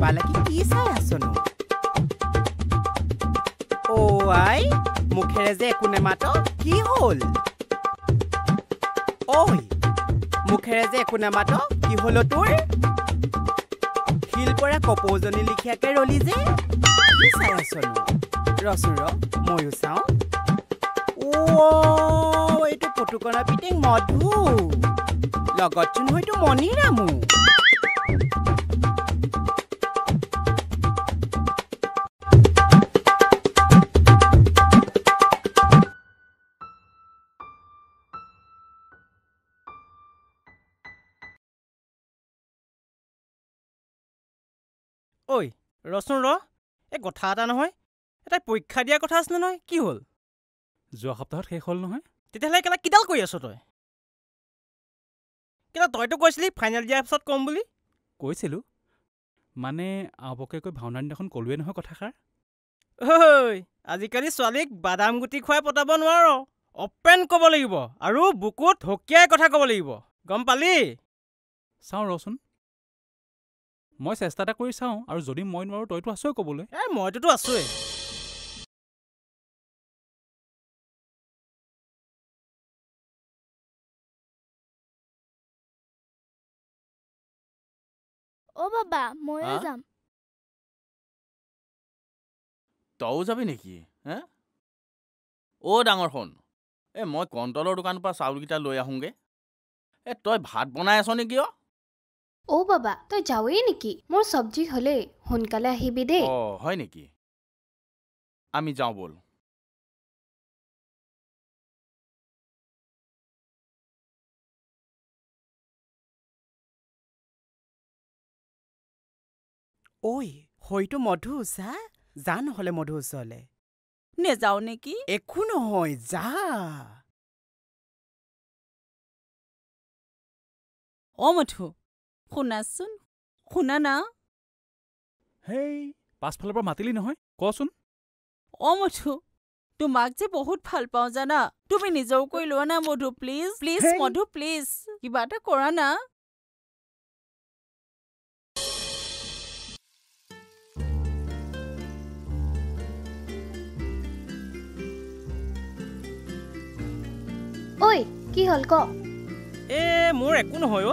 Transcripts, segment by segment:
এনেকুৱা লাগি কি চাই আছনো অ আই মুখেৰে যে একো নেমাত কি হ'ল ঐ মুখেৰে যে একো নেমাত কি হ'ল তোৰ শিল পৰা কপৌজনী লিখিয়াকে ৰলি যে কি চাই আছনো ৰচোন ময়ো চাওঁ এইটো পটুকনা পিটিং মধু লগতচোন হয়তো মণিৰামো ঐ ৰচোন এই কথা এটা নহয় এটা পৰীক্ষা দিয়াৰ কথা আছিলে নহয় কি হ'ল যোৱা সপ্তাহত শেষ হ'ল নহয় তেতিয়াহ'লে কেলা কিডাল কৰি আছ তই কেলা তইতো কৈছিলি ফাইনেল দিয়াৰ পিছত ক'ম বুলি কৈছিলোঁ মানে আওপকে কৈ ভাওনাৰ দিনাখন ক'লোৱে নহয় কথাষাৰ ঐ আজিকালি ছোৱালীক বাদাম গুটি খুৱাই পতাব নোৱাৰ অপেন ক'ব লাগিব আৰু বুকুত ঢকিয়াই কথা ক'ব লাগিব গম পালি চাওঁ ৰচোন মই চেষ্টা এটা কৰি চাওঁ আৰু যদি মই নোৱাৰোঁ তইতো আছই ক'বলৈ মইতোতো আছোৱেই অ' বাবা ময়ো যাম তও যাবি নেকি হে অ' ডাঙৰ শুন মই কণ্টলৰ দোকানৰ পৰা চাউলকেইটা লৈ আহোঁগৈ তই ভাত বনাই আছ নেকি অ' বাবা তই যাৱেই নেকি মোৰ চব্জি হ'লেই সোনকালে আহিবি দেই হয় নেকি আমি যাওঁ ব'ল ঐ হয়তো মধু যা নহ'লে মধু ওচৰলে নেযাওঁ নেকি একো নহয় যা মধু শুনাচোন শুনা না হেই পাছফালৰ পৰা মাতিলি নহয় কচোন মধু তোমাক যে বহুত ভাল পাওঁ জানা তুমি নিজেও কৰি লোৱা না মধু প্লিজ প্লিজ মধু প্লিজ কিবা এটা কৰা না ঐ কি হ'ল ক মোৰ একো নহয়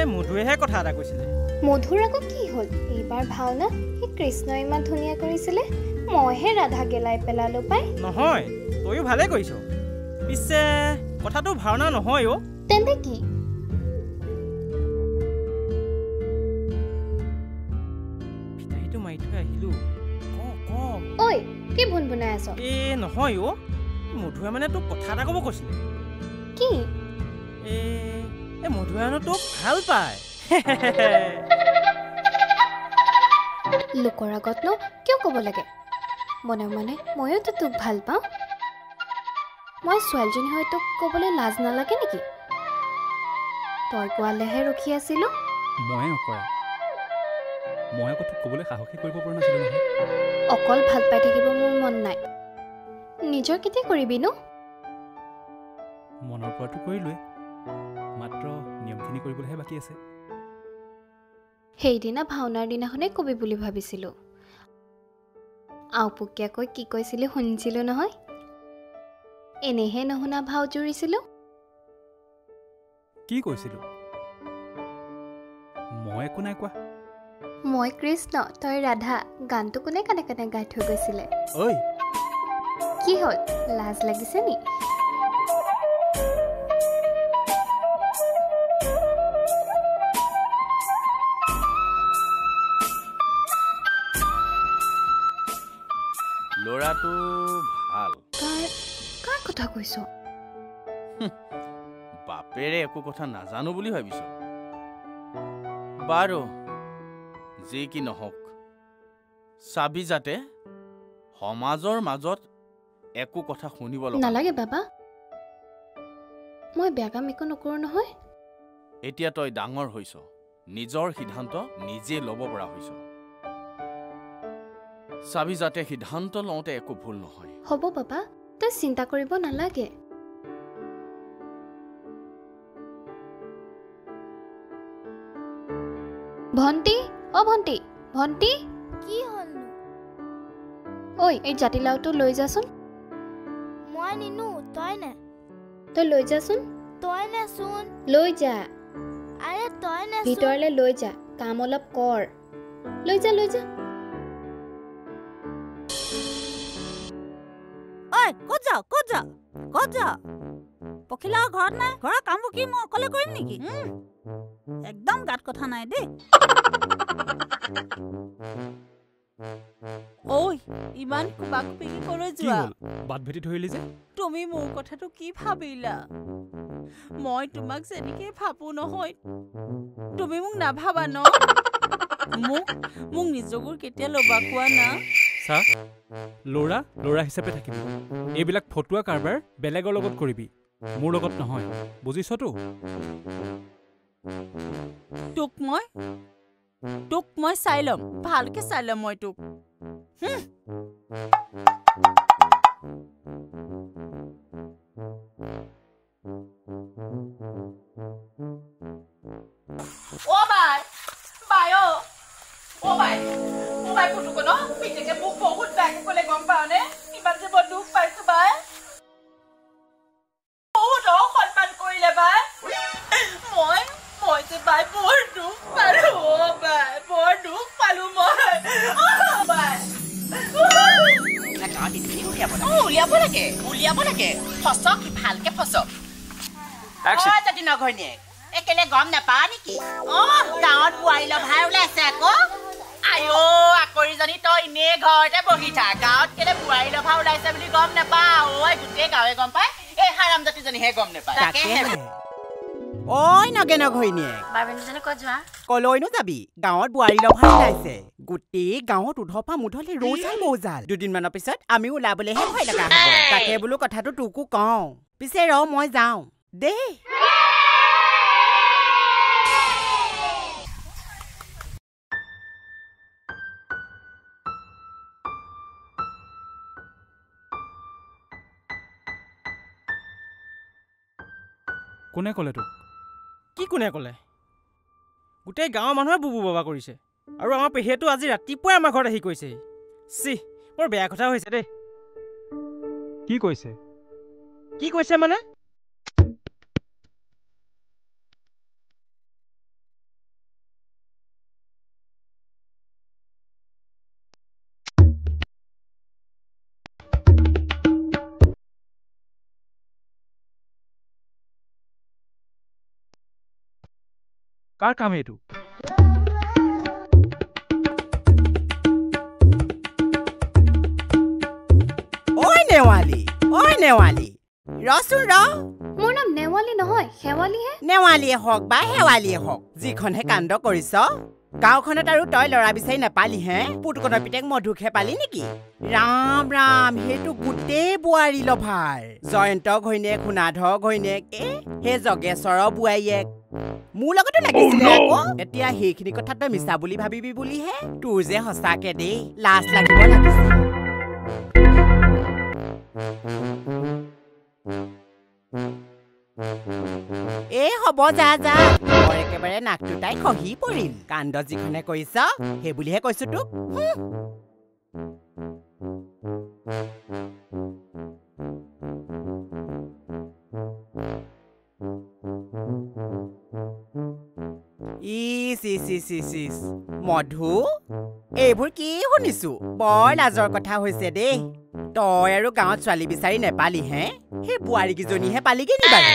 মধুৱেহে কথা এটা কৈছিলে মধুৰ আকৌ কি হ'ল এইবাৰ ভাওনা সেই কৃষ্ণ ইমান ধুনীয়া কৰিছিলে মইহে ৰাধা গেলাই পেলালো পাই নহয় তইও ভালে কৰিছ পিছে কথাটো ভাওনা নহয় তেন্তে কি ফিটাইটো মাৰি থৈ আহিলো ঐ কি ভুনভুনাই আছ নহয় মধুৱে মানে তোক কথা এটা ক'ব কৈছিলে কি মধুৱে তোক ভাল পায় লোকৰ আগতনো কিয় ক'ব লাগে মনে মনে ময়োতো তোক ভাল পাওঁ মই ছোৱালীজনী হৈ তোক ক'বলৈ লাজ নালাগে নেকি তই কোৱালেহে ৰখি আছিলো মই আকৌ তোক ক'বলৈ সাহসে কৰিব পৰা নাছিলো নহয় অকল ভাল পাই থাকিব মোৰ মন নাই নিজৰ কেতিয়া কৰিবি নো মনৰ পৰাটো কৰিলোৱে মাত্ৰ নিয়মখিনি কৰিবলৈহে বাকী আছে সেইদিনা ভাওনাৰ দিনাখনে কবি বুলি ভাবিছিলো আওপুকীয়াকৈ কি কৈছিলি শুনিছিলো নহয় এনেহে নশুনা ভাও জুৰিছিলো কি কৈছিলো মই একো নাই কোৱা মই কৃষ্ণ তই ৰাধা গানটো কোনে কানে কানে গাই থৈ গৈছিলে ঐ কি হ'ল লাজ লাগিছে নি ল'ৰাটো ভাল কাৰ কথা কৈছ বাপেৰে একো কথা নাজানো বুলি ভাবিছ বাৰু যি কি নহওক চাবি যাতে সমাজৰ মাজত একো কথা শুনিব নালাগে বাবা মই বেয়া কাম একো নকৰো নহয় এতিয়া তই ডাঙৰ হৈছ নিজৰ সিদ্ধান্ত নিজে ল'ব পৰা হৈছ চাবি যাতে সিদ্ধান্ত লওঁতে একো ভুল নহয় হ'ব বাবা তই চিন্তা কৰিব নালাগে ভণ্টি অ ভণ্টি ভণ্টি কি হ'ল ঐ এই জাতিলাওটো লৈ যাচোন মই নিনো তই নে তই লৈ যাচোন তই নেচোন লৈ যা আৰে তই নেচোন ভিতৰলৈ লৈ যা কাম অলপ কৰ লৈ যা ঐ ক'ত যা পখিলা ঘৰত নাই ঘৰৰ কামবোৰ কি মই অকলে কৰিম নেকি একদম গাত কথা নাই দেই ঐ ইমান কুবাকুবিকে ক'লৈ কি যোৱা হ'ল বাট ভেটি ধৰিলি যে তুমি মোৰ কথাটো কি ভাবিলা মই তোমাক যেনেকে ভাবো নহয় তুমি মোক নাভাবা ন মোক নিজকৰ কেতিয়া ল'বা কোৱা না চা ল'ৰা হিচাপে থাকিবি এইবিলাক ফটুৱা কাৰবাৰ বেলেগৰ লগত কৰিবি মোৰ লগত নহয় বুজিছতো তোক মই চাই ল'ম ভালকে চাই ল'ম মই তোক উলিয়াব লাগে ফচক ভালকে ফচক যদি নঘৈণীয়েক একেলে গম নাপা নেকি গাঁৱত বোৱাৰী লভাই ওলাইছে আকৌ আইঅ আকৰিজনী তই এনে ঘৰতে বহি থাক গাঁৱত কেলে বোৱাৰী লভা ওলাইছে বুলি গম নাপা ঐ গোটেই গাঁৱে গম পায় এই হাৰাম জাতিজনীহে গম নাপায় ঐ নঘৈণীয়েক কলৈনো যাবি গাঁৱত বোৱাৰী লভা ওলাইছে গোটেই গাঁৱত উধপা মুধলে ৰৌজাল মৌজাল দুদিনমানৰ পিছত আমি ওলাবলেহে ভয় লগা হ'ব তাকে বোলো কথাটো তোকো কওঁ পিছে ৰ মই যাওঁ দেই কোনে ক'লে তোক কি কোনে ক'লে গোটেই গাঁৱৰ মানুহে বুবু বাবা কৰিছে আৰু আমাৰ পেহীয়েতো আজি ৰাতিপুৱাই আমাৰ ঘৰত আহি কৈছে চি বৰ বেয়া কথা হৈছে দেই কি কৈছে মানে কাৰ কাম এইটো নেৱালী ৰচোন ৰ মোৰ নাম নেৱালী নহয় শেৱালীহে নেৱালীয়ে হওক বা শেৱালীয়ে হওক যিখনহে কাণ্ড কৰিছ গাঁওখনত আৰু তই ল'ৰা বিচাৰি নাপালি হে পুতুকনৰ পিতেক মধুকহে পালি নেকি ৰাম ৰাম সেইটো গোটেই বোৱাৰী লভাৰ জয়ন্ত ঘৈণীয়েক সোণাধৰ ঘৈণীয়েক সেই জগেশ্বৰৰ বোৱাৰীয়েক মোৰ লগতো লাগিছিলে আকৌ এতিয়া সেইখিনি কথা তই মিছা বুলি ভাবিবি বুলিহে তোৰ যে সঁচাকে দেই লাজ লাগিব লাগিছে হ'ব যা মই একেবাৰে নাকটো তাই খহি পৰিল কাণ্ড যিখনে কৰিছ সেই বুলিহে কৈছো তোক মধু এইবোৰ কি শুনিছো বৰ লাজৰ কথা হৈছে দেই তই আৰু গাঁৱত ছোৱালী বিচাৰি নেপালি হে সেই বোৱাৰীকেইজনীহে পালিগে নি বাৰু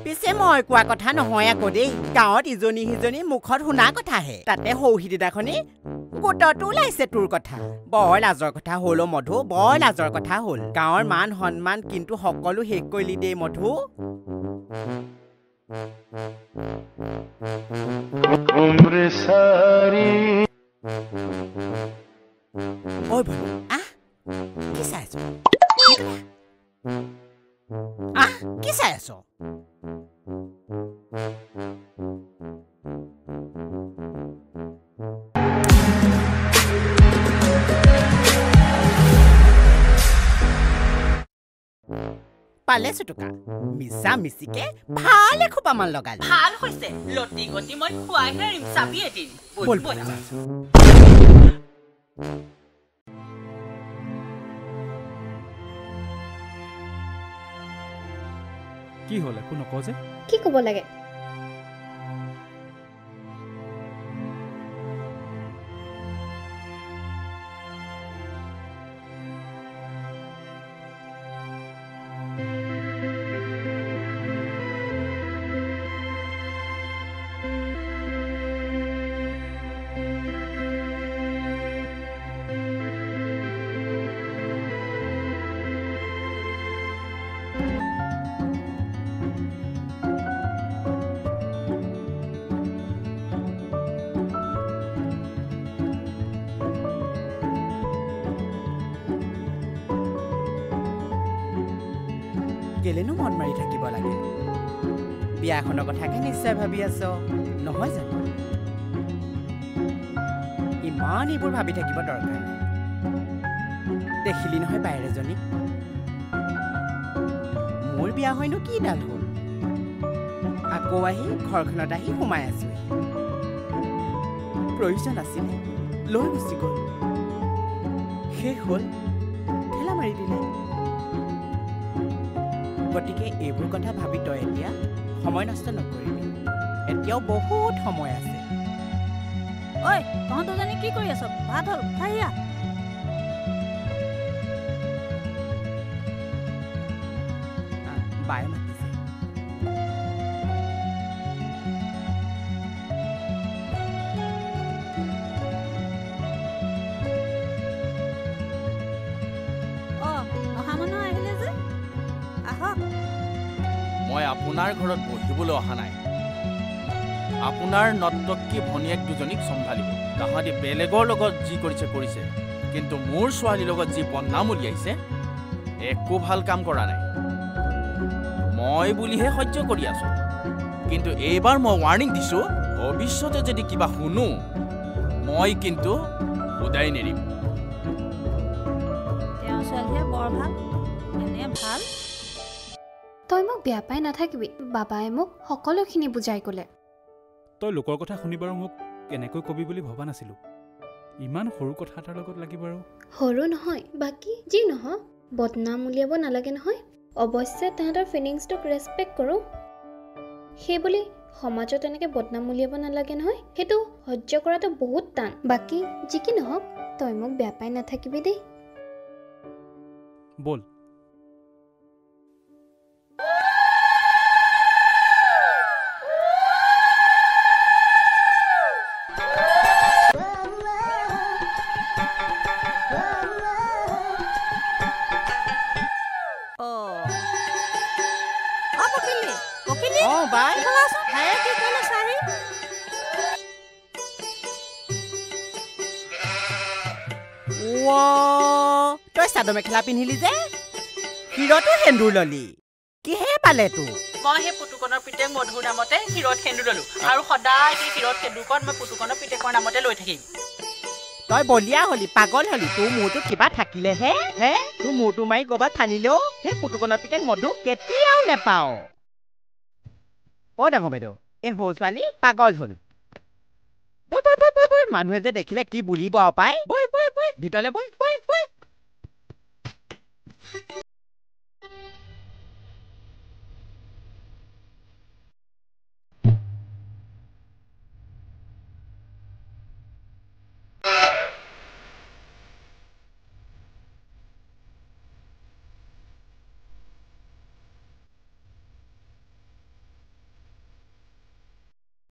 পিছে মই কোৱা কথা নহয় আকৌ দেই গাঁৱত ইজনী সিজনী মুখত শুনা কথাহে তাতে সৌহিদিদাখনি গোটতো ওলাইছে তোৰ কথা বৰ লাজৰ কথা হ'ল মধু বৰ লাজৰ কথা হ'ল গাঁৱৰ মান সন্মান কিন্তু সকলো শেষ কৰিলি দেই মধু ঐ ভনু কি চাই আছ কি চাই আছ পালে চুটুকা মিছা মিছিকে ভালে খোপামান লগালে ভাল হৈছে লতি গতি মই খুৱাইহে এৰিম চাবি এদিন বল কি হ'ল একো নকওঁ যে কি ক'ব লাগে কেলেনো মন মাৰি থাকিব লাগে বিয়াখনৰ কথাকে নিশ্চয় ভাবি আছ নহয় জানো ইমান এইবোৰ ভাবি থাকিব দৰকাৰ দেখিলি নহয় বাইৰেজনী মোৰ বিয়া হয়নো কি ডাল হ'ল আকৌ আহি ঘৰখনত আহি সোমাই আছো প্ৰয়োজন আছিলে লৈ গুচি গ'ল শেষ হ'ল ঠেলা মাৰি দিলে গতিকে এইবোৰ কথা ভাবি তই এতিয়া সময় নষ্ট নকৰিবি এতিয়াও বহুত সময় আছে ঐ তহঁতজনী কি কৰি আছ ভাত হ'ল খাইয়া বায়ে মাতিছে অহা মানুহ আহিলে যে আহক মই আপোনাৰ ঘৰত বহিবলৈ অহা নাই আপোনাৰ নৰ্তকী ভনীয়েক দুজনীক চম্ভালিব তাহাঁতি বেলেগৰ লগত যি কৰিছে কিন্তু মোৰ ছোৱালীৰ লগত যি বদনাম উলিয়াইছে একো ভাল কাম কৰা নাই মই বুলিহে সহ্য কৰি আছো কিন্তু এইবাৰ মই ৱাৰ্ণিং দিছো ভৱিষ্যতে যদি কিবা শুনো মই কিন্তু উদাই নেৰিম তেওঁ ছোৱালীয়ে বৰ ভাল এনে ভাল তই মোক বেয়া পাই নাথাকিবি বাবাই মোক সকলোখিনি বুজাই ক'লে তই লোকৰ কথা শুনি বাৰু মোক কেনেকৈ কবি বুলি ভবা নাছিলোঁ ইমান সৰু কথা এটাৰ লগত লাগি বাৰু সৰু নহয় বাকী যি নহওক বদনাম উলিয়াব নালাগে নহয় অৱশ্যে তাহাঁতৰ ফিলিংছটোক ৰেচপেক্ট কৰোঁ সেই বুলি সমাজত এনেকৈ বদনাম উলিয়াব নালাগে নহয় সেইটো সহ্য কৰাটো বহুত টান বাকী যি কি নহওক তই মোক বেয়া পাই নাথাকিবি দেই বল তই চাদৰ মেখেলা পিন্ধিলি যে শিৰতো সেন্দুৰ ললি কিহে পালে তোৰ মই সেই পুতুকনৰ পিতেক মধুৰ নামতে শিৰত সেন্দুৰ ললো আৰু সদায় সেই শিৰত সেন্দুৰকণ মই পুতুকনৰ পিতেকৰ নামতে লৈ থাকিম তই বলিয়া হলি পাগল হলি তোৰ মূৰটোত কিবা থাকিলেহে হে তোৰ মূৰটো মাৰি ক'ৰবাত ফানিলেও সেই পুতুকনৰ পিতেক মধু কেতিয়াও নেপাও অ ডাঙৰ বাইদেউ এই সৰু ছোৱালী পাগল হল মানুহে যে দেখিলে কি বুলিব পাই ভিতৰলে বৈ